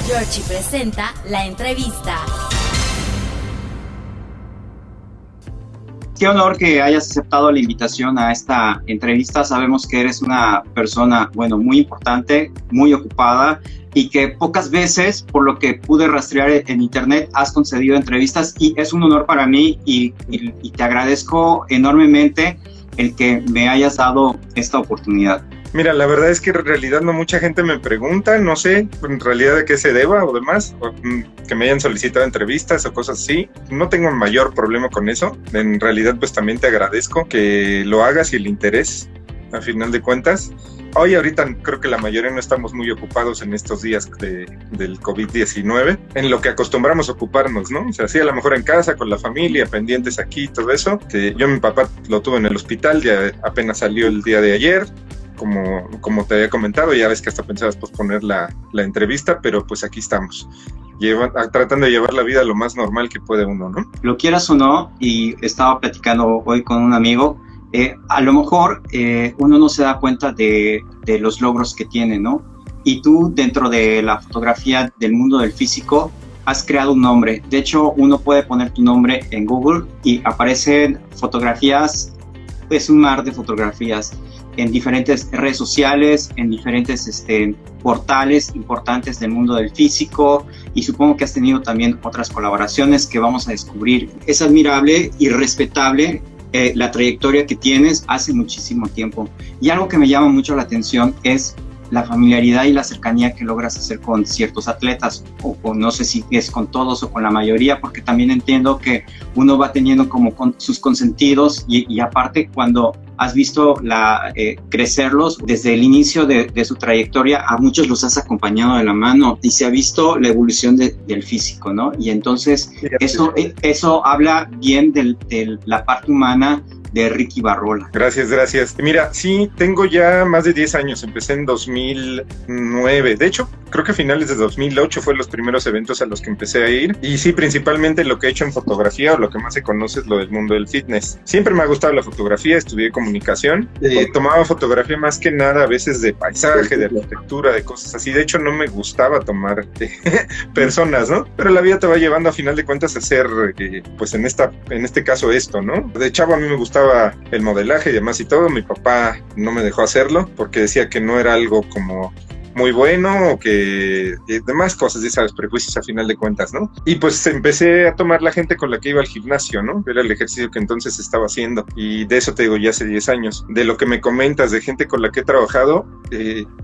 Georgie presenta la entrevista. Qué honor que hayas aceptado la invitación a esta entrevista. Sabemos que eres una persona, muy importante, muy ocupada y que pocas veces, por lo que pude rastrear en internet, has concedido entrevistas y es un honor para mí y te agradezco enormemente el que me hayas dado esta oportunidad. Mira, la verdad es que en realidad no mucha gente me pregunta, no sé en realidad de qué se deba o demás, o que me hayan solicitado entrevistas o cosas así. No tengo mayor problema con eso. En realidad pues también te agradezco que lo hagas y el interés, a final de cuentas. Hoy ahorita creo que la mayoría no estamos muy ocupados en estos días del COVID-19, en lo que acostumbramos a ocuparnos, ¿no? O sea, sí, a lo mejor en casa, con la familia, pendientes aquí, todo eso. Yo mi papá lo tuve en el hospital, ya apenas salió el día de ayer. Como te había comentado, ya ves que hasta pensabas posponer la entrevista, pero pues aquí estamos, tratando de llevar la vida lo más normal que puede uno, ¿no? Lo quieras o no, y estaba platicando hoy con un amigo, a lo mejor uno no se da cuenta de los logros que tiene, ¿no? Y tú, dentro de la fotografía del mundo del físico, has creado un nombre. De hecho, uno puede poner tu nombre en Google y aparecen fotografías, es un mar de fotografías en diferentes redes sociales, en diferentes portales importantes del mundo del físico, y supongo que has tenido también otras colaboraciones que vamos a descubrir. Es admirable y respetable la trayectoria que tienes hace muchísimo tiempo. Y algo que me llama mucho la atención es la familiaridad y la cercanía que logras hacer con ciertos atletas, o no sé si es con todos o con la mayoría, porque también entiendo que uno va teniendo como con sus consentidos y aparte cuando has visto crecerlos desde el inicio de su trayectoria, a muchos los has acompañado de la mano y se ha visto la evolución del físico, ¿no? Y entonces eso habla bien de la parte humana de Ricky Barrola. Gracias. Mira, sí, tengo ya más de 10 años, empecé en 2009, de hecho, creo que a finales de 2008 fue los primeros eventos a los que empecé a ir, y sí, principalmente lo que he hecho en fotografía, o lo que más se conoce es lo del mundo del fitness. Siempre me ha gustado la fotografía, estudié comunicación, tomaba fotografía más que nada a veces de paisaje, de arquitectura, de cosas así. De hecho, no me gustaba tomar personas, ¿no? Pero la vida te va llevando a final de cuentas a hacer, pues en este caso esto, ¿no? De chavo a mí me gustaba el modelaje y demás y todo. Mi papá no me dejó hacerlo porque decía que no era algo como muy bueno o que demás cosas, ya sabes, prejuicios a final de cuentas, ¿no? Y pues empecé a tomar la gente con la que iba al gimnasio, ¿no? Era el ejercicio que entonces estaba haciendo, y de eso te digo ya hace 10 años. De lo que me comentas de gente con la que he trabajado,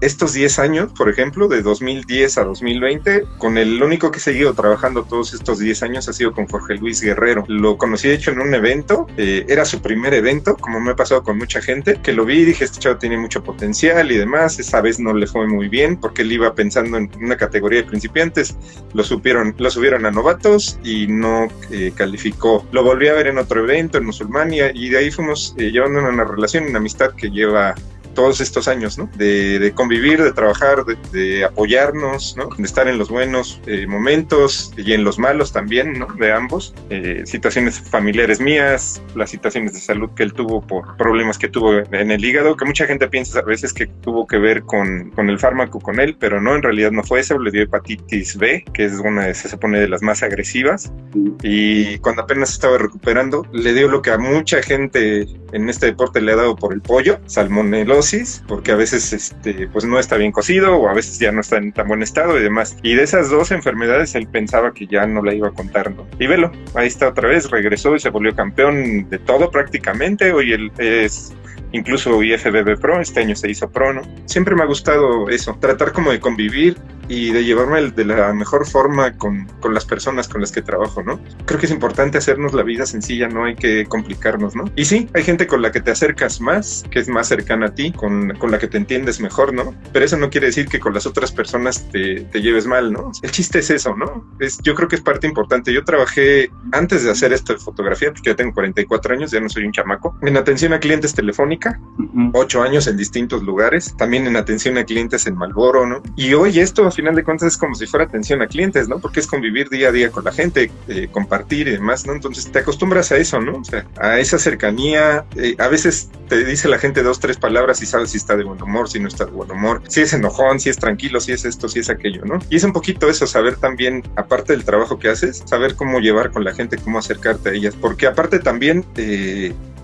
estos 10 años, por ejemplo, de 2010 a 2020, con el único que he seguido trabajando todos estos 10 años ha sido con Jorge Luis Guerrero. Lo conocí de hecho en un evento, era su primer evento, como me ha pasado con mucha gente, que lo vi y dije, este chavo tiene mucho potencial y demás. Esa vez no le fue muy bien porque él iba pensando en una categoría de principiantes, lo subieron a novatos y no calificó. Lo volví a ver en otro evento en Musulmania y de ahí fuimos llevando una relación, una amistad que lleva todos estos años, ¿no? De convivir, de trabajar, de apoyarnos, ¿no? De estar en los buenos momentos y en los malos también, ¿no? De ambos. Situaciones familiares mías, las situaciones de salud que él tuvo por problemas que tuvo en el hígado, que mucha gente piensa a veces que tuvo que ver con el fármaco con él, pero no, en realidad no fue eso. Le dio hepatitis B, que es se supone de las más agresivas, y cuando apenas estaba recuperando, le dio lo que a mucha gente en este deporte le ha dado por el pollo, salmonelosis, porque a veces pues no está bien cocido o a veces ya no está en tan buen estado y demás. Y de esas dos enfermedades él pensaba que ya no la iba a contar, ¿no? Y velo, ahí está otra vez, regresó y se volvió campeón de todo prácticamente. Hoy él es incluso IFBB Pro, este año se hizo Pro, ¿no? Siempre me ha gustado eso, tratar como de convivir y de llevarme de la mejor forma con las personas con las que trabajo, ¿no? Creo que es importante hacernos la vida sencilla, no hay que complicarnos, ¿no? Y sí, hay gente con la que te acercas más, que es más cercana a ti, con la que te entiendes mejor, ¿no? Pero eso no quiere decir que con las otras personas te lleves mal, ¿no? El chiste es eso, ¿no? Yo creo que es parte importante. Yo trabajé, antes de hacer esto de fotografía, porque ya tengo 44 años, ya no soy un chamaco, en atención a clientes telefónica, 8 años en distintos lugares, también en atención a clientes en Marlboro, ¿no? Y hoy esto, a final de cuentas es como si fuera atención a clientes, ¿no? Porque es convivir día a día con la gente, compartir y demás, ¿no? Entonces te acostumbras a eso, ¿no? O sea, a esa cercanía. A veces te dice la gente 2, 3 palabras y sabes si está de buen humor, si no está de buen humor, si es enojón, si es tranquilo, si es esto, si es aquello, ¿no? Y es un poquito eso, saber también, aparte del trabajo que haces, saber cómo llevar con la gente, cómo acercarte a ellas, porque aparte también...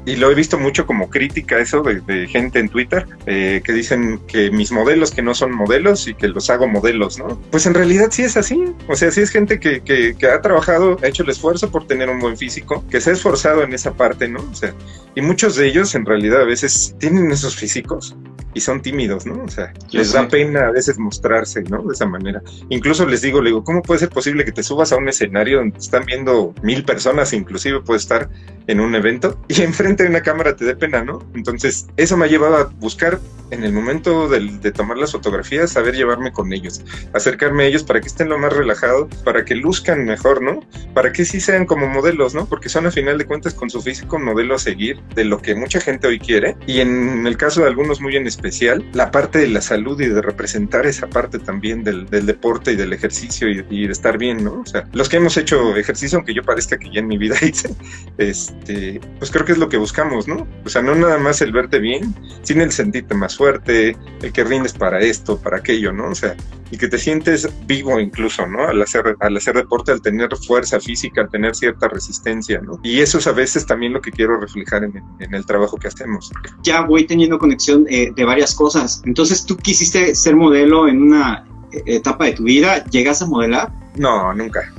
y lo he visto mucho como crítica eso de gente en Twitter, que dicen que mis modelos que no son modelos y que los hago modelos, ¿no? Pues en realidad sí es así. O sea, sí es gente que ha trabajado, ha hecho el esfuerzo por tener un buen físico, que se ha esforzado en esa parte, ¿no? O sea, y muchos de ellos en realidad a veces tienen esos físicos y son tímidos, ¿no? O sea, les da pena a veces mostrarse, ¿no? De esa manera. Incluso les digo, ¿cómo puede ser posible que te subas a un escenario donde están viendo 1000 personas, inclusive puede estar en un evento, y enfrente de una cámara te dé pena, ¿no? Entonces, eso me ha llevado a buscar, en el momento de tomar las fotografías, saber llevarme con ellos, acercarme a ellos para que estén lo más relajados, para que luzcan mejor, ¿no? Para que sí sean como modelos, ¿no? Porque son, a final de cuentas, con su físico, un modelo a seguir de lo que mucha gente hoy quiere, y en el caso de algunos muy en especial, la parte de la salud y de representar esa parte también del deporte y del ejercicio y de estar bien, ¿no? O sea, los que hemos hecho ejercicio, aunque yo parezca que ya en mi vida hice, pues creo que es lo que buscamos, ¿no? O sea, no nada más el verte bien, sino el sentirte más fuerte, el que rindes para esto, para aquello, ¿no? O sea, y que te sientes vivo incluso, ¿no? Al hacer deporte, al tener fuerza física, al tener cierta resistencia, ¿no? Y eso es a veces también lo que quiero reflejar en el trabajo que hacemos. Ya voy teniendo conexión de varias cosas. Entonces, ¿tú quisiste ser modelo en una etapa de tu vida? ¿Llegaste a modelar? No, nunca.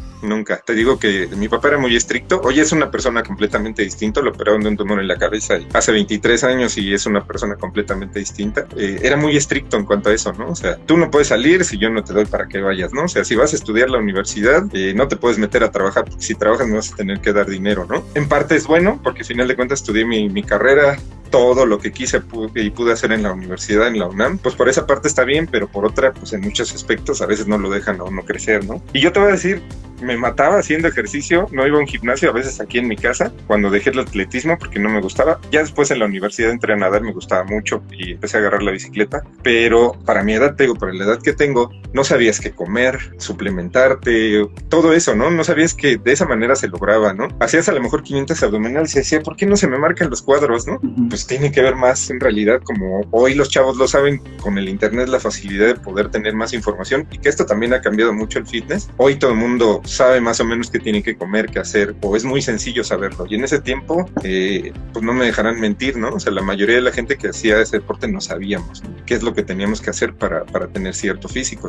Te digo que mi papá era muy estricto. Hoy es una persona completamente distinta. Lo operaron de un tumor en la cabeza hace 23 años y es una persona completamente distinta. Era muy estricto en cuanto a eso, ¿no? O sea, tú no puedes salir si yo no te doy para que vayas, ¿no? O sea, si vas a estudiar la universidad, no te puedes meter a trabajar porque si trabajas me vas a tener que dar dinero, ¿no? En parte es bueno porque al final de cuentas estudié mi carrera, todo lo que quise y pude hacer en la universidad, en la UNAM, pues por esa parte está bien, pero por otra, pues en muchos aspectos a veces no lo dejan a uno crecer, ¿no? Y yo te voy a decir, me mataba haciendo ejercicio, no iba a un gimnasio, a veces aquí en mi casa, cuando dejé el atletismo porque no me gustaba. Ya después en la universidad entré a nadar, me gustaba mucho y empecé a agarrar la bicicleta, pero para mi edad, para la edad que tengo, no sabías qué comer, suplementarte, todo eso, ¿no? No sabías que de esa manera se lograba, ¿no? Hacías a lo mejor 500 abdominales y decía, ¿por qué no se me marcan los cuadros, no? Pues tiene que ver más en realidad, como hoy los chavos lo saben, con el internet, la facilidad de poder tener más información y que esto también ha cambiado mucho el fitness. Hoy todo el mundo sabe más o menos qué tiene que comer, qué hacer, o es muy sencillo saberlo. Y en ese tiempo, pues no me dejarán mentir, ¿no? O sea, la mayoría de la gente que hacía ese deporte no sabíamos, ¿no? Qué es lo que teníamos que hacer para tener cierto físico,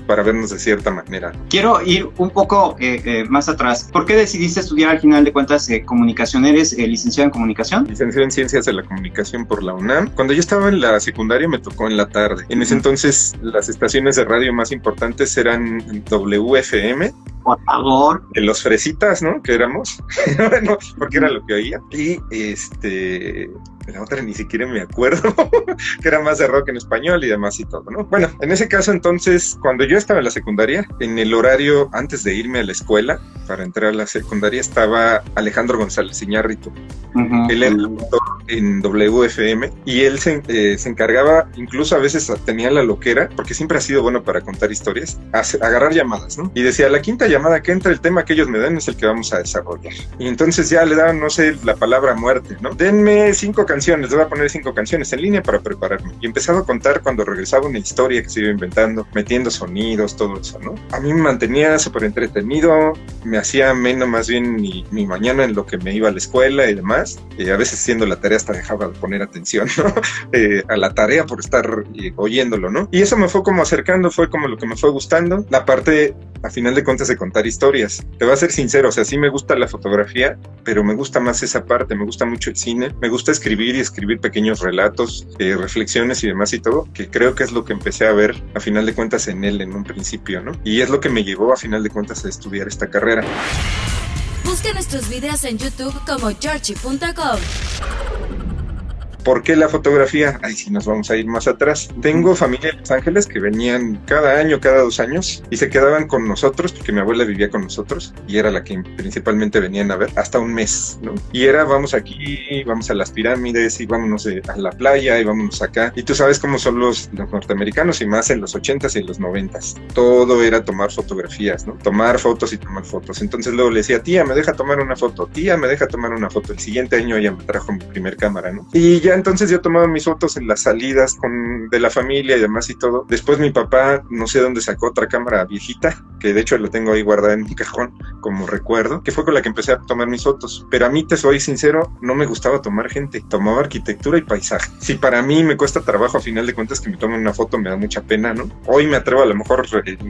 para vernos de cierta manera. Quiero ir un poco más atrás. ¿Por qué decidiste estudiar al final de cuentas comunicación? ¿Eres licenciado en comunicación? Licenciado en Ciencias de la Comunicación por la UNAM. Cuando yo estaba en la secundaria me tocó en la tarde. En ese entonces las estaciones de radio más importantes eran WFM. Por favor. Los fresitas, ¿no? Que éramos. Bueno, porque era lo que oía. Y la otra ni siquiera me acuerdo, que era más de rock en español y demás y todo, ¿no? Bueno, en ese caso entonces, cuando yo estaba en la secundaria, en el horario antes de irme a la escuela, para entrar a la secundaria, estaba Alejandro González Iñárritu. Él era locutor en WFM y él se encargaba, incluso a veces tenía la loquera, porque siempre ha sido bueno para contar historias, agarrar llamadas, ¿no? Y decía, la quinta llamada que entra, el tema que ellos me den es el que vamos a desarrollar. Y entonces ya le daban, no sé, la palabra muerte, ¿no? Denme 5 canciones, le voy a poner 5 canciones en línea para prepararme. Y empezaba a contar cuando regresaba una historia que se iba inventando, metiendo sonidos, todo eso, ¿no? A mí me mantenía súper entretenido, me hacía ameno más bien mi mañana en lo que me iba a la escuela y demás. A veces haciendo la tarea hasta dejaba de poner atención, ¿no? A la tarea por estar oyéndolo, ¿no? Y eso me fue como acercando, fue como lo que me fue gustando. La parte, a final de cuentas, de contar historias. Te voy a ser sincero, o sea, sí me gusta la fotografía, pero me gusta más esa parte, me gusta mucho el cine, me gusta escribir y escribir pequeños relatos, reflexiones y demás y todo, que creo que es lo que empecé a ver, a final de cuentas, en él en un principio, ¿no? Y es lo que me llevó, a final de cuentas, a estudiar esta carrera. Busca nuestros videos en YouTube como georgie.com. ¿Por qué la fotografía? Ahí sí nos vamos a ir más atrás. Tengo familia en Los Ángeles que venían cada año, cada 2 años, y se quedaban con nosotros, porque mi abuela vivía con nosotros, y era la que principalmente venían a ver, hasta un mes, ¿no? Y era, vamos aquí, vamos a las pirámides, y vámonos a la playa, y vámonos acá. Y tú sabes cómo son los norteamericanos, y más en los 80s y en los 90s. Todo era tomar fotografías, ¿no? Tomar fotos y tomar fotos. Entonces luego le decía, tía, me deja tomar una foto, tía, me deja tomar una foto. El siguiente año ella me trajo mi primer cámara, ¿no? Y ya entonces yo tomaba mis fotos en las salidas de la familia y demás y todo. Después mi papá, no sé dónde sacó otra cámara viejita, que de hecho lo tengo ahí guardada en mi cajón como recuerdo, que fue con la que empecé a tomar mis fotos. Pero a mí, te soy sincero, no me gustaba tomar gente, tomaba arquitectura y paisaje. Si para mí me cuesta trabajo, a final de cuentas, que me tomen una foto, me da mucha pena, ¿no? Hoy me atrevo a lo mejor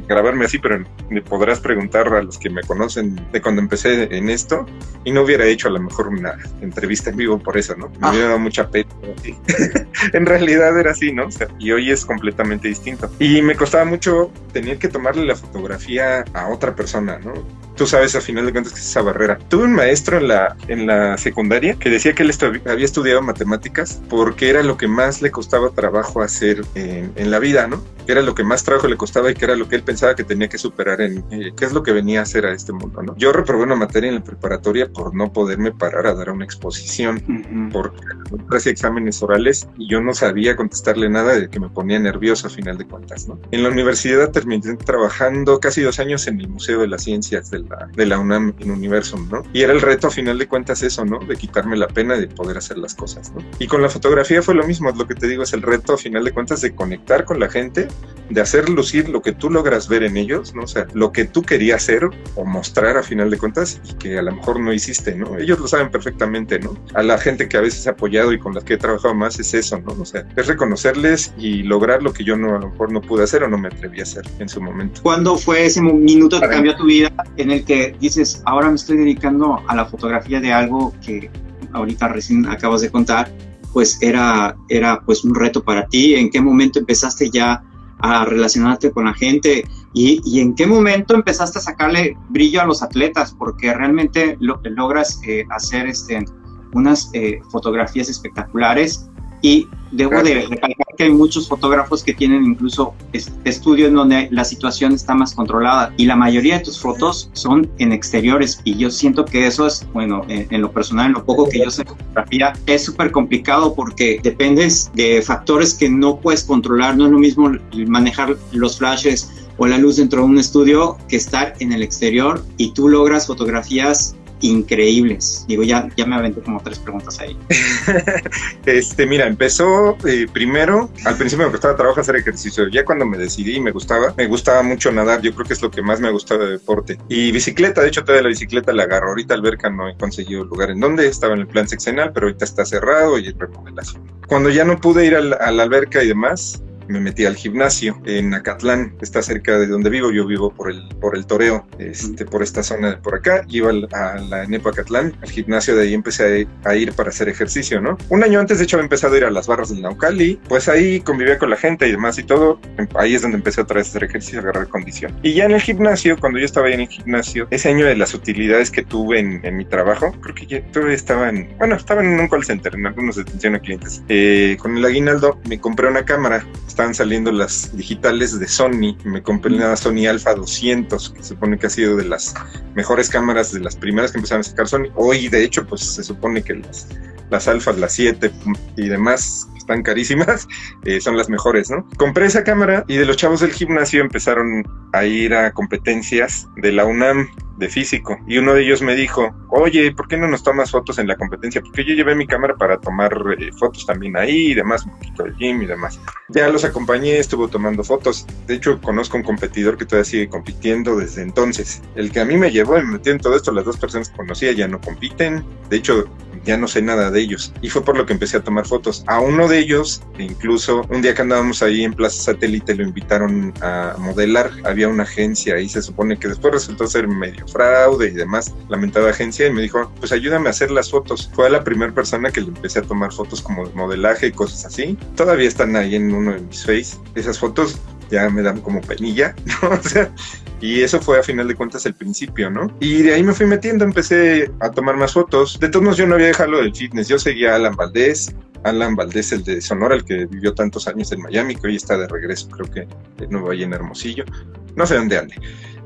grabarme así, pero me podrás preguntar a los que me conocen de cuando empecé en esto, y no hubiera hecho a lo mejor una entrevista en vivo por eso, ¿no? Me hubiera dado mucha pena. Sí. En realidad era así, ¿no? O sea, y hoy es completamente distinto. Y me costaba mucho tener que tomarle la fotografía a otra persona, ¿no? Tú sabes, a final de cuentas, que es esa barrera. Tuve un maestro en la secundaria que decía que él había estudiado matemáticas porque era lo que más le costaba trabajo hacer en la vida, ¿no? Que era lo que más trabajo le costaba y que era lo que él pensaba que tenía que superar qué es lo que venía a hacer a este mundo, ¿no? Yo reprobé una materia en la preparatoria por no poderme parar a dar una exposición, porque hacía exámenes orales y yo no sabía contestarle nada, de que me ponía nervioso a final de cuentas, ¿no? En la universidad terminé trabajando casi 2 años en el Museo de las Ciencias de la UNAM en Universum, ¿no? Y era el reto a final de cuentas eso, ¿no? De quitarme la pena de poder hacer las cosas, ¿no? Y con la fotografía fue lo mismo, lo que te digo, es el reto a final de cuentas de conectar con la gente, de hacer lucir lo que tú logras ver en ellos, ¿no? O sea, lo que tú querías hacer o mostrar a final de cuentas y que a lo mejor no hiciste, ¿no? Ellos lo saben perfectamente, ¿no? A la gente que a veces he apoyado y con las que he trabajado más es eso, ¿no? O sea, es reconocerles y lograr lo que yo a lo mejor no pude hacer o no me atreví a hacer en su momento. ¿Cuándo fue ese minuto que cambió tu vida en el que dices, ahora me estoy dedicando a la fotografía de algo que ahorita recién acabas de contar, pues era pues un reto para ti? ¿En qué momento empezaste ya a relacionarte con la gente y en qué momento empezaste a sacarle brillo a los atletas? Porque realmente logras hacer unas fotografías espectaculares, y debo de recalcar que hay muchos fotógrafos que tienen incluso estudios en donde la situación está más controlada, y la mayoría de tus fotos son en exteriores, y yo siento que eso es, bueno, en lo personal, en lo poco que yo sé de fotografía, es súper complicado porque dependes de factores que no puedes controlar. No es lo mismo manejar los flashes o la luz dentro de un estudio que estar en el exterior, y tú logras fotografías increíbles. Digo, ya me aventé como 3 preguntas ahí. Mira, empezó primero, al principio me costaba trabajo hacer ejercicio. Ya cuando me decidí y me gustaba mucho nadar. Yo creo que es lo que más me gustaba de deporte. Y bicicleta, de hecho todavía la bicicleta la agarro. Ahorita alberca no he conseguido lugar en donde, estaba en el plan sexenal, pero ahorita está cerrado y es remodelación. Cuando ya no pude ir a la alberca y demás, me metí al gimnasio en Acatlán, está cerca de donde vivo. Yo vivo por el Toreo, por esta zona de por acá. Iba a la ENEP Acatlán, al gimnasio, de ahí empecé a ir para hacer ejercicio, ¿no? Un año antes, de hecho, había empezado a ir a las barras del Naucali, pues ahí convivía con la gente y demás y todo. Ahí es donde empecé otra vez a hacer ejercicio, a agarrar condición. Y ya en el gimnasio, cuando yo estaba ahí en el gimnasio, ese año de las utilidades que tuve en mi trabajo, creo que ya todavía estaba en un call center, en algunos de atención a clientes. Con el aguinaldo me compré una cámara. Estaban saliendo las digitales de Sony. Me compré una Sony Alpha 200, que se supone que ha sido de las mejores cámaras, de las primeras que empezaron a sacar Sony. Hoy, de hecho, pues se supone que las Alphas, las 7 y demás, están carísimas, son las mejores, ¿no? Compré esa cámara y de los chavos del gimnasio empezaron a ir a competencias de la UNAM de físico, y uno de ellos me dijo, oye, ¿por qué no nos tomas fotos en la competencia? Porque yo llevé mi cámara para tomar fotos también ahí y demás, un poquito del gym y demás. Ya los acompañé, estuvo tomando fotos. De hecho, conozco un competidor que todavía sigue compitiendo desde entonces. El que a mí me llevó y me metió en todo esto, las 2 personas que conocía ya no compiten. De hecho, ya no sé nada de ellos, y fue por lo que empecé a tomar fotos. A uno de ellos, incluso un día que andábamos ahí en Plaza Satélite, lo invitaron a modelar. Había una agencia ahí, se supone que después resultó ser medio fraude y demás, lamentada agencia, y me dijo, pues ayúdame a hacer las fotos. Fue la primera persona que le empecé a tomar fotos como de modelaje y cosas así. Todavía están ahí en uno de mis face. Esas fotos ya me dan como penilla, ¿no? O sea, Y eso fue a final de cuentas el principio, ¿no? Y de ahí me fui metiendo, empecé a tomar más fotos. De todos modos yo no había dejado lo del fitness, yo seguía a Alan Valdés, el de Sonora, el que vivió tantos años en Miami, que hoy está de regreso, creo que de nuevo ahí en Hermosillo. No sé dónde ande,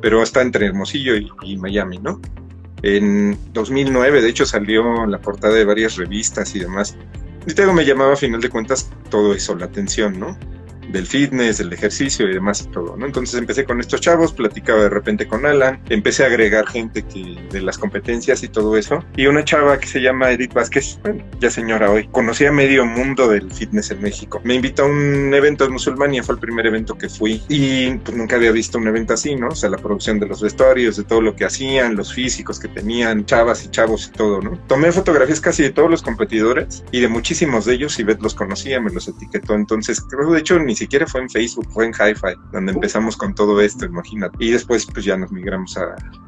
pero está entre Hermosillo y Miami, ¿no? En 2009, de hecho, salió en la portada de varias revistas y demás. Y luego me llamaba a final de cuentas todo eso, la atención, ¿no? Del fitness, del ejercicio y demás y todo, ¿no? Entonces empecé con estos chavos, platicaba de repente con Alan, empecé a agregar gente de las competencias y todo eso, y una chava que se llama Edith Vázquez, bueno, ya señora hoy, conocía medio mundo del fitness en México, me invitó a un evento en Musulmania, fue el primer evento que fui, y pues nunca había visto un evento así, ¿no? O sea, la producción de los vestuarios, de todo lo que hacían, los físicos que tenían, chavas y chavos y todo, ¿no? Tomé fotografías casi de todos los competidores, y de muchísimos de ellos, y Beth los conocía, me los etiquetó, entonces creo de hecho ni siquiera fue en Facebook, fue en Hi-Fi, donde empezamos con todo esto, imagínate. Y después pues ya nos migramos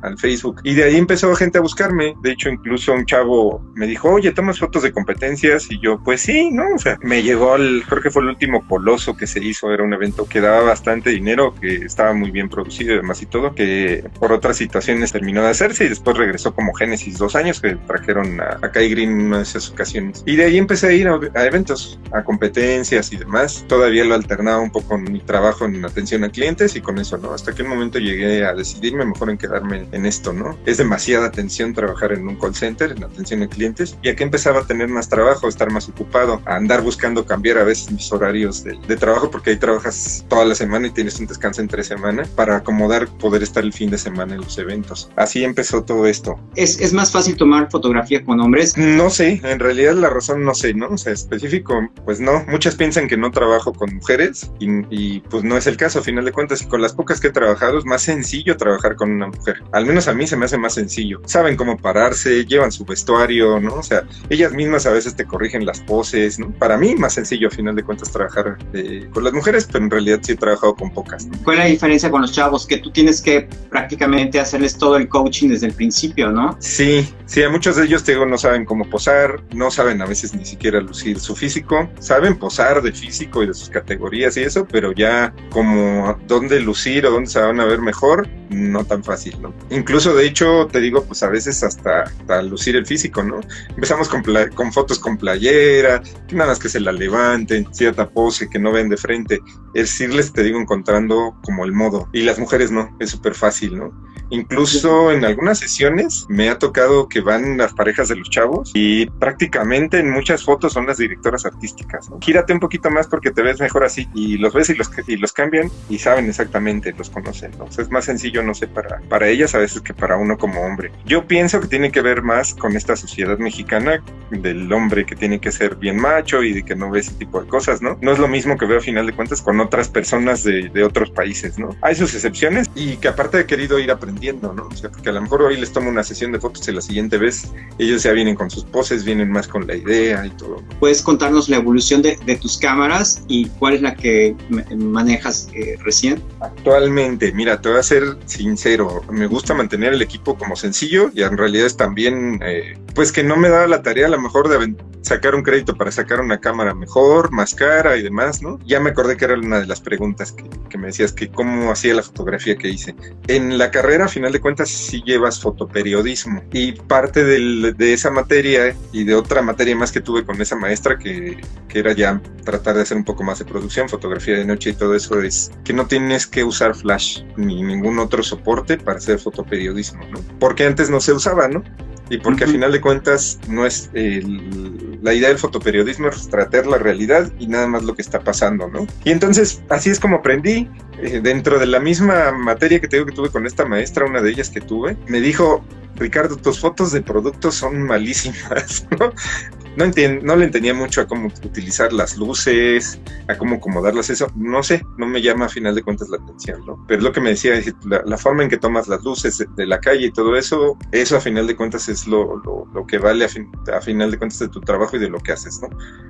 al Facebook. Y de ahí empezó gente a buscarme. De hecho, incluso un chavo me dijo, oye, ¿tomas fotos de competencias? Y yo, pues sí, ¿no? O sea, me llegó creo que fue el último Coloso que se hizo, era un evento que daba bastante dinero, que estaba muy bien producido y demás y todo, que por otras situaciones terminó de hacerse y después regresó como Génesis 2 años, que trajeron a Kai Green en una de esas ocasiones. Y de ahí empecé a ir a eventos, a competencias y demás. Todavía lo alternaba un poco con mi trabajo en atención a clientes y con eso, ¿no? Hasta que un momento llegué a decidirme mejor en quedarme en esto, ¿no? Es demasiada atención trabajar en un call center, en atención a clientes, y aquí empezaba a tener más trabajo, a estar más ocupado, a andar buscando cambiar a veces mis horarios de trabajo, porque ahí trabajas toda la semana y tienes un descanso entre semana para acomodar, poder estar el fin de semana en los eventos. Así empezó todo esto. ¿Es más fácil tomar fotografía con hombres? No sé, en realidad la razón no sé, ¿no? O sea, específico, pues no. Muchas piensan que no trabajo con mujeres y pues no es el caso, a final de cuentas. Con las pocas que he trabajado es más sencillo trabajar con una mujer. Al menos a mí se me hace más sencillo. Saben cómo pararse, llevan su vestuario, ¿no? O sea, ellas mismas a veces te corrigen las poses, ¿no? Para mí más sencillo a final de cuentas trabajar con las mujeres, pero en realidad sí he trabajado con pocas, ¿no? ¿Cuál es la diferencia con los chavos? Que tú tienes que prácticamente hacerles todo el coaching desde el principio, ¿no? Sí, a muchos de ellos, te digo, no saben cómo posar, no saben a veces ni siquiera lucir su físico, saben posar de físico y de sus categorías y eso, pero ya como dónde lucir o dónde se van a ver mejor, no tan fácil, ¿no? Incluso, de hecho, te digo, pues a veces hasta lucir el físico, ¿no? Empezamos con fotos con playera, que nada más que se la levanten, cierta pose, que no ven de frente. Es irles, te digo, encontrando como el modo. Y las mujeres no, es súper fácil, ¿no? Incluso en algunas sesiones me ha tocado que van las parejas de los chavos y prácticamente en muchas fotos son las directoras artísticas, ¿no? Gírate un poquito más porque te ves mejor así, y los ves y los cambian y saben exactamente, los conocen, ¿no? O sea, es más sencillo, no sé, para ellas a veces que para uno como hombre. Yo pienso que tiene que ver más con esta sociedad mexicana del hombre que tiene que ser bien macho y de que no ve ese tipo de cosas, ¿no? No es lo mismo que veo a final de cuentas con otras personas de otros países, ¿no? Hay sus excepciones y que aparte he querido ir aprendiendo, ¿no? O sea, porque a lo mejor hoy les tomo una sesión de fotos y la siguiente vez ellos ya vienen con sus poses, vienen más con la idea y todo. ¿Puedes contarnos la evolución de tus cámaras y cuál es la que manejas recién? Actualmente, mira, te voy a ser sincero, me gusta mantener el equipo como sencillo y en realidad es también, pues que no me da la tarea a lo mejor de sacar un crédito para sacar una cámara mejor, más cara y demás, ¿no? Ya me acordé que era una de las preguntas que me decías, que cómo hacía la fotografía que hice. En la carrera, a final de cuentas, sí llevas fotoperiodismo y parte de esa materia y de otra materia más que tuve con esa maestra que era ya tratar de hacer un poco más de producción, fotografía de noche y todo eso, es que no tienes que usar flash ni ningún otro soporte para hacer fotoperiodismo, ¿no? Porque antes no se usaba, ¿no? Y porque a final de cuentas no es la idea del fotoperiodismo es tratar la realidad y nada más lo que está pasando, ¿no? Y entonces así es como aprendí. Dentro de la misma materia que te digo que tuve con esta maestra, una de ellas que tuve, me dijo: Ricardo, tus fotos de productos son malísimas, ¿no? No le entendía mucho a cómo utilizar las luces, a cómo acomodarlas, eso, no sé, no me llama a final de cuentas la atención, ¿no? Pero lo que me decía es la forma en que tomas las luces de la calle y todo eso a final de cuentas es lo que vale a final de cuentas de tu trabajo y de lo que haces, ¿no?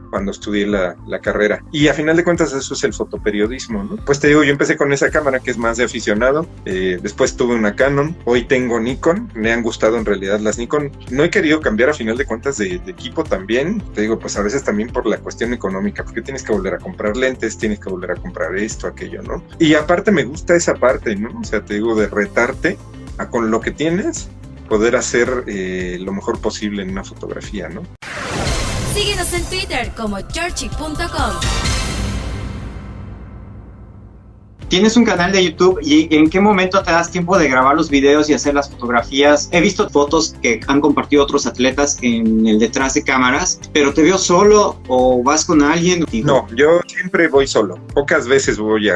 Cuando estudié la carrera. Y a final de cuentas eso es el fotoperiodismo, ¿no? Pues te digo, yo empecé con esa cámara que es más de aficionado, después tuve una Canon, hoy tengo Nikon, me han gustado en realidad las Nikon, no he querido cambiar a final de cuentas de equipo también, bien, te digo, pues a veces también por la cuestión económica, porque tienes que volver a comprar lentes, tienes que volver a comprar esto, aquello, ¿no? Y aparte me gusta esa parte, ¿no? O sea, te digo, de retarte a con lo que tienes, poder hacer lo mejor posible en una fotografía, ¿no? Síguenos en Twitter como churchic.com. Tienes un canal de YouTube y ¿en qué momento te das tiempo de grabar los videos y hacer las fotografías? He visto fotos que han compartido otros atletas en el detrás de cámaras, pero ¿te veo solo o vas con alguien? No, yo siempre voy solo. Pocas veces voy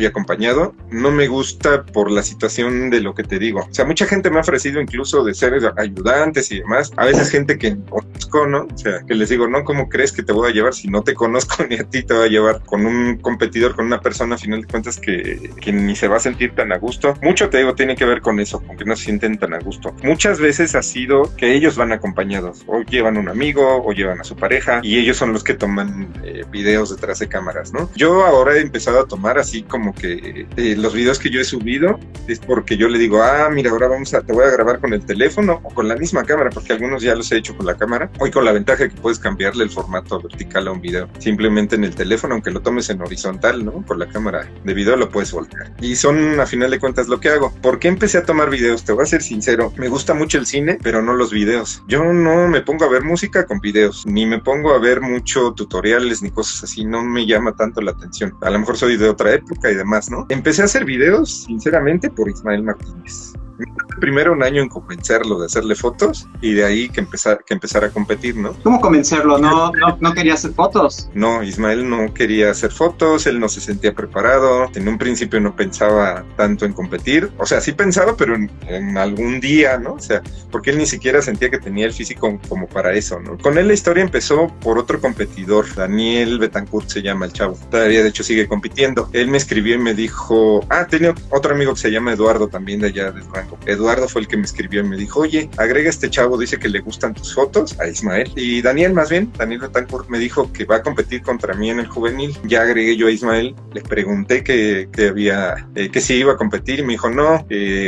acompañado. No me gusta por la situación de lo que te digo. O sea, mucha gente me ha ofrecido incluso de ser ayudantes y demás. A veces gente que no conozco, ¿no? O sea, que les digo, no, ¿cómo crees que te voy a llevar si no te conozco ni a ti te voy a llevar con un competidor, con una persona, a final de cuentas, que ni se va a sentir tan a gusto? Mucho, te digo, tiene que ver con eso, con que no se sienten tan a gusto. Muchas veces ha sido que ellos van acompañados, o llevan un amigo, o llevan a su pareja, y ellos son los que toman videos detrás de cámaras, ¿no? Yo ahora he empezado a tomar así como que los videos que yo he subido es porque yo le digo, mira, ahora te voy a grabar con el teléfono o con la misma cámara, porque algunos ya los he hecho con la cámara, hoy con la ventaja que puedes cambiarle el formato vertical a un video, simplemente en el teléfono, aunque lo tomes en horizontal, ¿no? Con la cámara de video lo puedes voltear. Y son, a final de cuentas, lo que hago. ¿Por qué empecé a tomar videos? Te voy a ser sincero, me gusta mucho el cine, pero no los videos. Yo no me pongo a ver música con videos, ni me pongo a ver mucho tutoriales ni cosas así, no me llama tanto la atención. A lo mejor soy de otra época y demás, ¿no? Empecé a hacer videos, sinceramente, por Ismael Martínez. Primero un año en convencerlo de hacerle fotos y de ahí que empezar a competir, ¿no? ¿Cómo convencerlo? ¿No quería hacer fotos? No, Ismael no quería hacer fotos, él no se sentía preparado, en un principio no pensaba tanto en competir, o sea, sí pensaba, pero en algún día, ¿no? O sea, porque él ni siquiera sentía que tenía el físico como para eso, ¿no? Con él la historia empezó por otro competidor, Daniel Betancourt se llama el chavo, todavía de hecho sigue compitiendo. Él me escribió y me dijo, tenía otro amigo que se llama Eduardo, también de allá de Durango. Eduardo fue el que me escribió y me dijo, oye, agrega este chavo, dice que le gustan tus fotos, a Ismael. Y Daniel Betancourt me dijo que va a competir contra mí en el juvenil. Ya agregué yo a Ismael, le pregunté que si iba a competir y me dijo, no.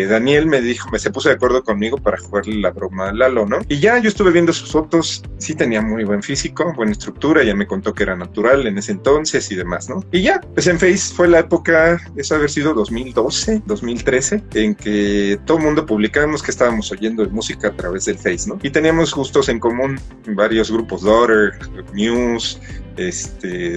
Daniel se puso de acuerdo conmigo para jugarle la broma a Lalo, ¿no? Y ya yo estuve viendo sus fotos, sí tenía muy buen físico, buena estructura, ya me contó que era natural en ese entonces y demás, ¿no? Y ya, pues en Face fue la época, eso haber sido 2012, 2013, en que todo el mundo publicábamos que estábamos oyendo de música a través del Face, ¿no? Y teníamos gustos en común, varios grupos, Daughter, Muse,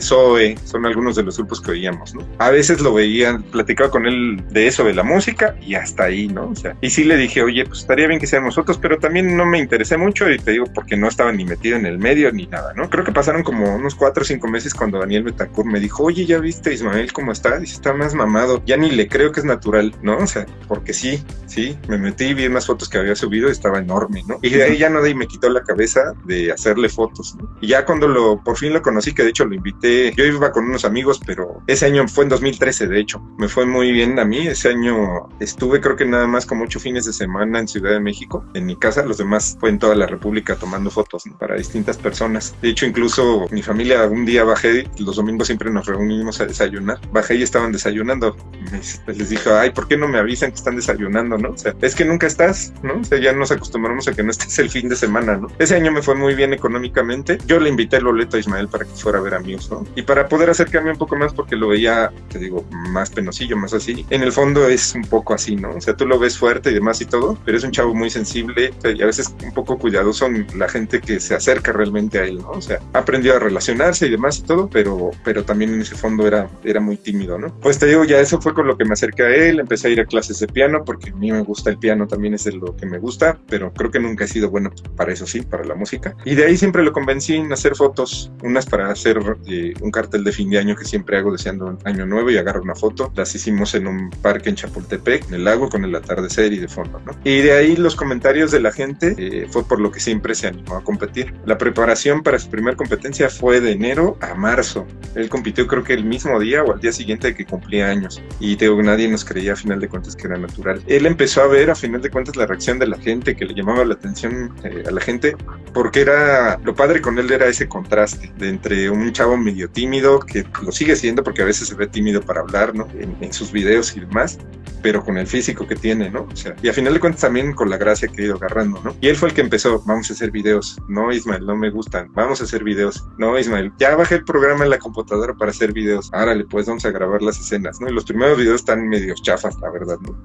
Zoe, son algunos de los grupos que oíamos, ¿no? A veces lo veía, platicaba con él de eso, de la música, y hasta ahí, ¿no? O sea, y sí le dije, oye, pues estaría bien que seamos nosotros, pero también no me interesé mucho, y te digo, porque no estaba ni metido en el medio ni nada, ¿no? Creo que pasaron como unos 4 o 5 meses cuando Daniel Betancourt me dijo, oye, ¿ya viste Ismael cómo está? Dice, está más mamado, ya ni le creo que es natural, ¿no? O sea, porque sí, me metí, vi unas fotos que había subido y estaba enorme, ¿no? Y de ahí ya nadie me quitó la cabeza de hacerle fotos, ¿no? Y ya cuando por fin lo conocí, que de hecho lo invité, yo iba con unos amigos, pero ese año fue en 2013, de hecho, me fue muy bien a mí, ese año estuve creo que nada más como 8 fines de semana en Ciudad de México, en mi casa, los demás fue en toda la República tomando fotos, ¿no? Para distintas personas. De hecho, incluso mi familia, un día bajé, los domingos siempre nos reunimos a desayunar, bajé y estaban desayunando, les dije, ¿por qué no me avisan que están desayunando, no? O sea, es que nunca estás, ¿no? O sea, ya nos acostumbramos a que no estés el fin de semana, ¿no? Ese año me fue muy bien económicamente, yo le invité el boleto a Ismael para que fuera a ver amigos, ¿no? Y para poder acercarme un poco más, porque lo veía, te digo, más penosillo, más así, en el fondo es un poco así, ¿no? O sea, tú lo ves fuerte y demás y todo, pero es un chavo muy sensible y a veces un poco cuidadoso en la gente que se acerca realmente a él, ¿no? O sea, aprendió a relacionarse y demás y todo, pero también en ese fondo era muy tímido, ¿no? Pues te digo, ya eso fue con lo que me acerqué a él, empecé a ir a clases de piano, porque a mí me gusta el piano, también es de lo que me gusta, pero creo que nunca he sido bueno para eso, sí, para la música. Y de ahí siempre lo convencí en hacer fotos, unas para hacer un cartel de fin de año que siempre hago deseando un año nuevo y agarro una foto. Las hicimos en un parque en Chapultepec, en el lago, con el atardecer y de fondo, ¿no? Y de ahí los comentarios de la gente fue por lo que siempre se animó a competir. La preparación para su primera competencia fue de enero a marzo. Él compitió creo que el mismo día o al día siguiente de que cumplía años. Y te digo, nadie nos creía a final de cuentas que era natural. Él empezó a ver a final de cuentas la reacción de la gente, que le llamaba la atención a la gente, porque lo padre con él era ese contraste de entre un chavo medio tímido, que lo sigue siendo porque a veces se ve tímido para hablar, ¿no? En sus videos y demás, pero con el físico que tiene, ¿no? O sea, y a final de cuentas también con la gracia que ha ido agarrando, ¿no? Y él fue el que empezó, vamos a hacer videos. No, Ismael, no me gustan, vamos a hacer videos. No, Ismael, ya bajé el programa en la computadora para hacer videos. Árale, pues vamos a grabar las escenas, ¿no? Y los primeros videos están medio chafas, la verdad, ¿no?